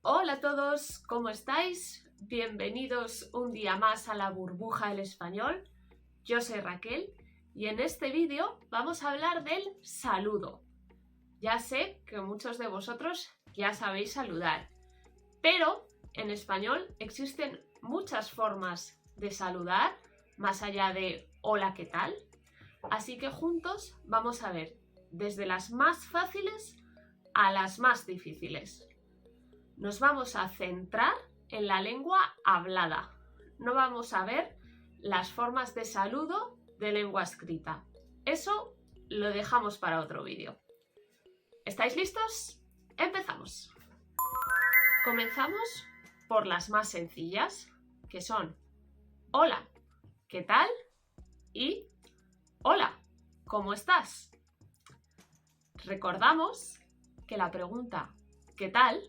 Hola a todos, ¿cómo estáis? Bienvenidos un día más a la burbuja del español. Yo soy Raquel y en este vídeo vamos a hablar del saludo. Ya sé que muchos de vosotros ya sabéis saludar, pero en español existen muchas formas de saludar, más allá de hola, ¿qué tal? Así que juntos vamos a ver desde las más fáciles a las más difíciles. Nos vamos a centrar en la lengua hablada. No vamos a ver las formas de saludo de lengua escrita. Eso lo dejamos para otro vídeo. ¿Estáis listos? ¡Empezamos! Comenzamos por las más sencillas, que son hola, ¿qué tal? Y hola, ¿cómo estás? Recordamos que la pregunta ¿qué tal?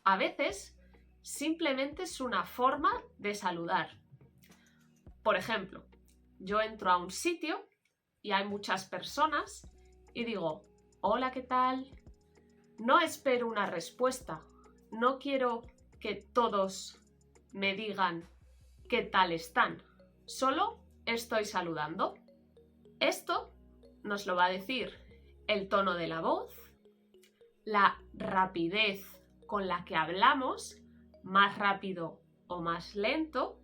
A veces simplemente es una forma de saludar. Por ejemplo, yo entro a un sitio y hay muchas personas y digo, hola, ¿qué tal? No espero una respuesta. No quiero que todos me digan qué tal están. Solo estoy saludando. Esto nos lo va a decir el tono de la voz, la rapidez con la que hablamos, más rápido o más lento,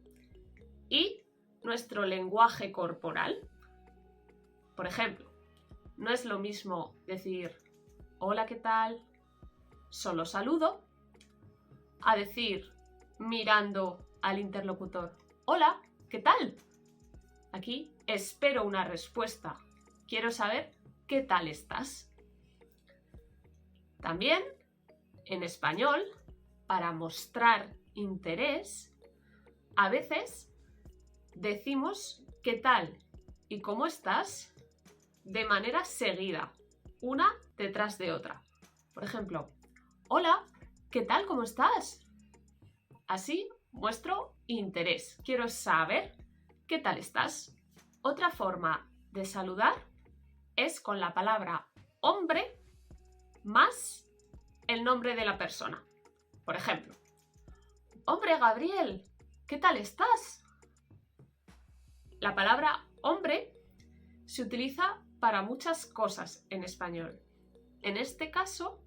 y nuestro lenguaje corporal. Por ejemplo, no es lo mismo decir hola, ¿qué tal? Solo saludo, a decir mirando al interlocutor hola, ¿qué tal? Aquí espero una respuesta. Quiero saber qué tal estás. También en español, para mostrar interés, a veces decimos ¿qué tal? ¿Y cómo estás? De manera seguida, una detrás de otra. Por ejemplo, hola, ¿qué tal? ¿Cómo estás? Así muestro interés. Quiero saber qué tal estás. Otra forma de saludar es con la palabra hombre más el nombre de la persona. Por ejemplo, hombre Gabriel, ¿qué tal estás? La palabra hombre se utiliza para muchas cosas en español. En este caso,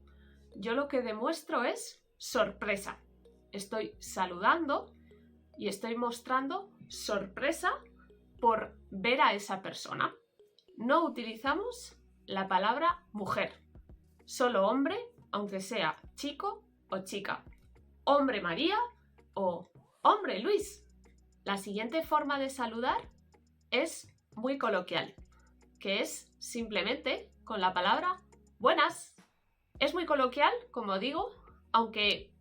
yo lo que demuestro es sorpresa. Estoy saludando y estoy mostrando sorpresa por ver a esa persona. No utilizamos la palabra mujer, solo hombre, aunque sea chico o chica. Hombre María o hombre Luis. La siguiente forma de saludar es muy coloquial, que es simplemente con la palabra buenas. Es muy coloquial, como digo, aunque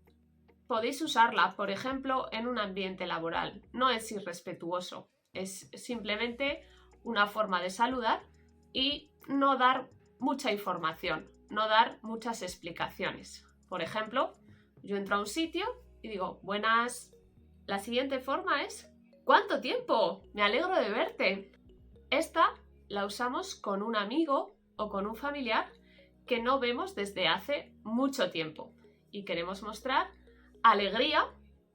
podéis usarla, por ejemplo, en un ambiente laboral. No es irrespetuoso, es simplemente una forma de saludar y no dar mucha información, no dar muchas explicaciones. Por ejemplo, yo entro a un sitio y digo, buenas. La siguiente forma es, ¿cuánto tiempo? Me alegro de verte. Esta la usamos con un amigo o con un familiar que no vemos desde hace mucho tiempo y queremos mostrar alegría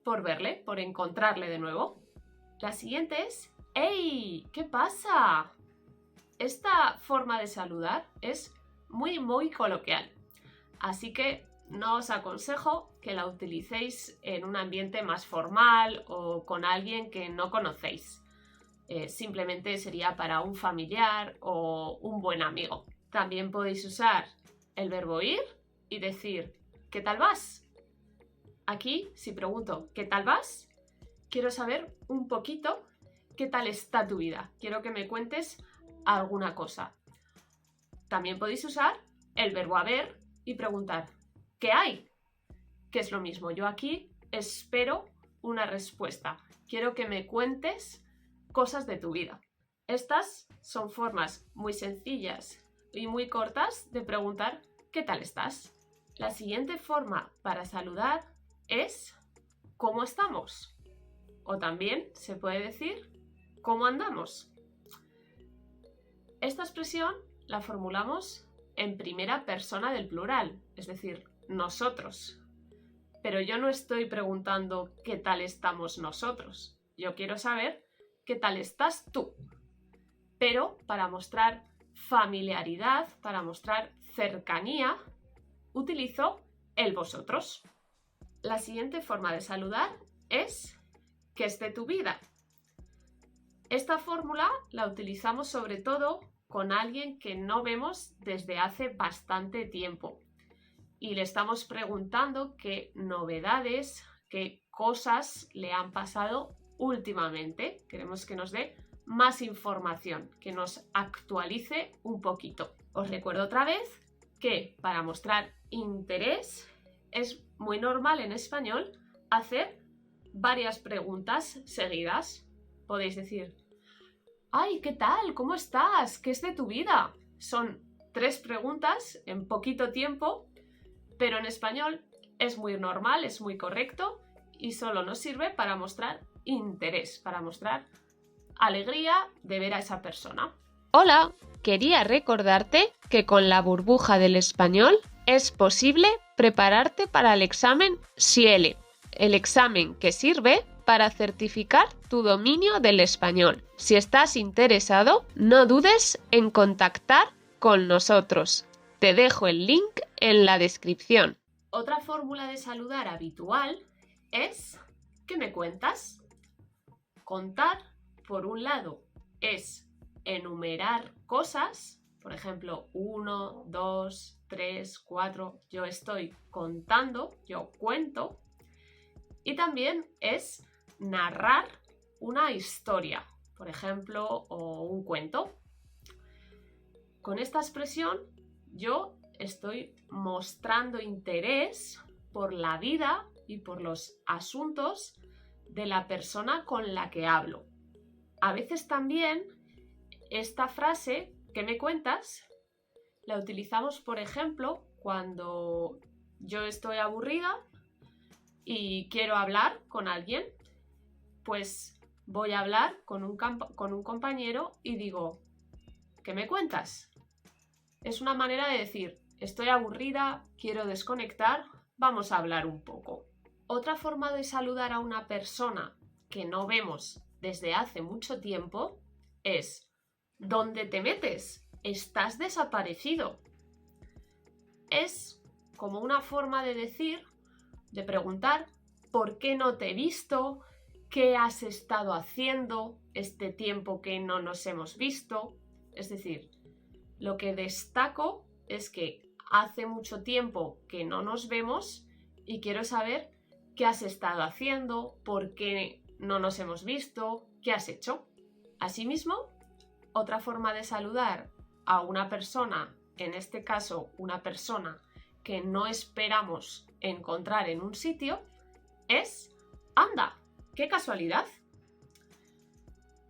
por verle, por encontrarle de nuevo. La siguiente es, ¡hey! ¿Qué pasa? Esta forma de saludar es muy coloquial, así que no os aconsejo que la utilicéis en un ambiente más formal o con alguien que no conocéis. Simplemente sería para un familiar o un buen amigo. También podéis usar el verbo ir y decir ¿qué tal vas? Aquí, si pregunto ¿qué tal vas? Quiero saber un poquito qué tal está tu vida. Quiero que me cuentes alguna cosa. También podéis usar el verbo haber y preguntar ¿qué hay? Que es lo mismo. Yo aquí espero una respuesta. Quiero que me cuentes cosas de tu vida. Estas son formas muy sencillas y muy cortas de preguntar ¿qué tal estás? La siguiente forma para saludar es ¿cómo estamos? O también se puede decir ¿cómo andamos? Esta expresión la formulamos en primera persona del plural, es decir, nosotros. Pero yo no estoy preguntando qué tal estamos nosotros. Yo quiero saber qué tal estás tú. Pero para mostrar familiaridad, para mostrar cercanía, utilizo el vosotros. La siguiente forma de saludar es ¿qué es de tu vida? Esta fórmula la utilizamos sobre todo con alguien que no vemos desde hace bastante tiempo y le estamos preguntando qué novedades, qué cosas le han pasado últimamente. Queremos que nos dé más información, que nos actualice un poquito. Os recuerdo otra vez que para mostrar interés es muy normal en español hacer varias preguntas seguidas. Podéis decir, ¡ay, qué tal! ¿Cómo estás? ¿Qué es de tu vida? Son 3 preguntas en poquito tiempo, pero en español es muy normal, es muy correcto y solo nos sirve para mostrar interés, para mostrar alegría de ver a esa persona. Hola, quería recordarte que con la burbuja del español es posible prepararte para el examen SIELE, el examen que sirve para certificar tu dominio del español. Si estás interesado, no dudes en contactar con nosotros. Te dejo el link en la descripción. Otra fórmula de saludar habitual es ¿qué me cuentas? Contar, por un lado, es enumerar cosas, por ejemplo, 1, 2, 3, 4, yo estoy contando, yo cuento, y también es narrar una historia, por ejemplo, o un cuento. Con esta expresión yo estoy mostrando interés por la vida y por los asuntos de la persona con la que hablo. A veces también esta frase, ¿qué me cuentas?, la utilizamos, por ejemplo, cuando yo estoy aburrida y quiero hablar con alguien, pues voy a hablar con un compañero y digo, ¿qué me cuentas? Es una manera de decir, estoy aburrida, quiero desconectar, vamos a hablar un poco. Otra forma de saludar a una persona que no vemos desde hace mucho tiempo es ¿dónde te metes? Estás desaparecido. Es como una forma de decir, de preguntar ¿por qué no te he visto? ¿Qué has estado haciendo este tiempo que no nos hemos visto? Es decir, lo que destaco es que hace mucho tiempo que no nos vemos y quiero saber qué has estado haciendo, por qué no nos hemos visto, qué has hecho. Asimismo, otra forma de saludar a una persona, en este caso una persona que no esperamos encontrar en un sitio, es ¡anda! ¡Qué casualidad!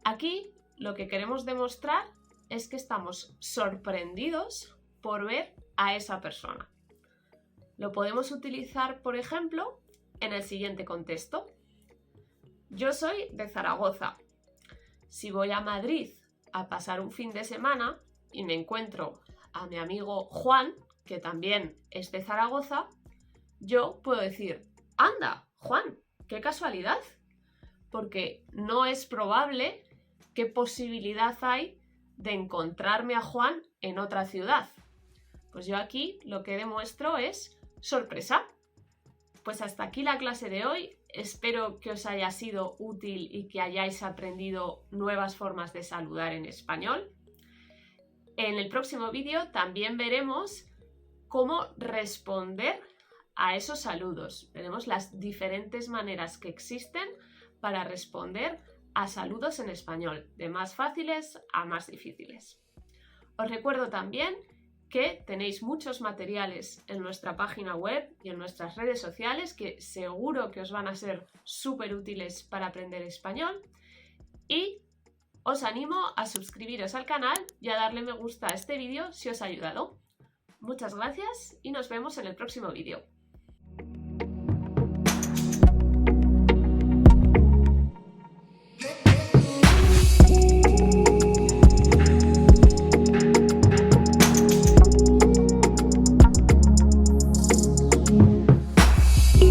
Aquí lo que queremos demostrar es que estamos sorprendidos por ver a esa persona. Lo podemos utilizar, por ejemplo, en el siguiente contexto. Yo soy de Zaragoza. Si voy a Madrid a pasar un fin de semana y me encuentro a mi amigo Juan, que también es de Zaragoza, yo puedo decir, ¡anda, Juan! ¡Qué casualidad! Porque no es probable qué posibilidad hay de encontrarme a Juan en otra ciudad. Pues yo aquí lo que demuestro es sorpresa. Pues hasta aquí la clase de hoy. Espero que os haya sido útil y que hayáis aprendido nuevas formas de saludar en español. En el próximo vídeo también veremos cómo responder a esos saludos. Veremos las diferentes maneras que existen para responder a saludos en español, de más fáciles a más difíciles. Os recuerdo también que tenéis muchos materiales en nuestra página web y en nuestras redes sociales que seguro que os van a ser súper útiles para aprender español. Y os animo a suscribiros al canal y a darle me gusta a este vídeo si os ha ayudado. Muchas gracias y nos vemos en el próximo vídeo.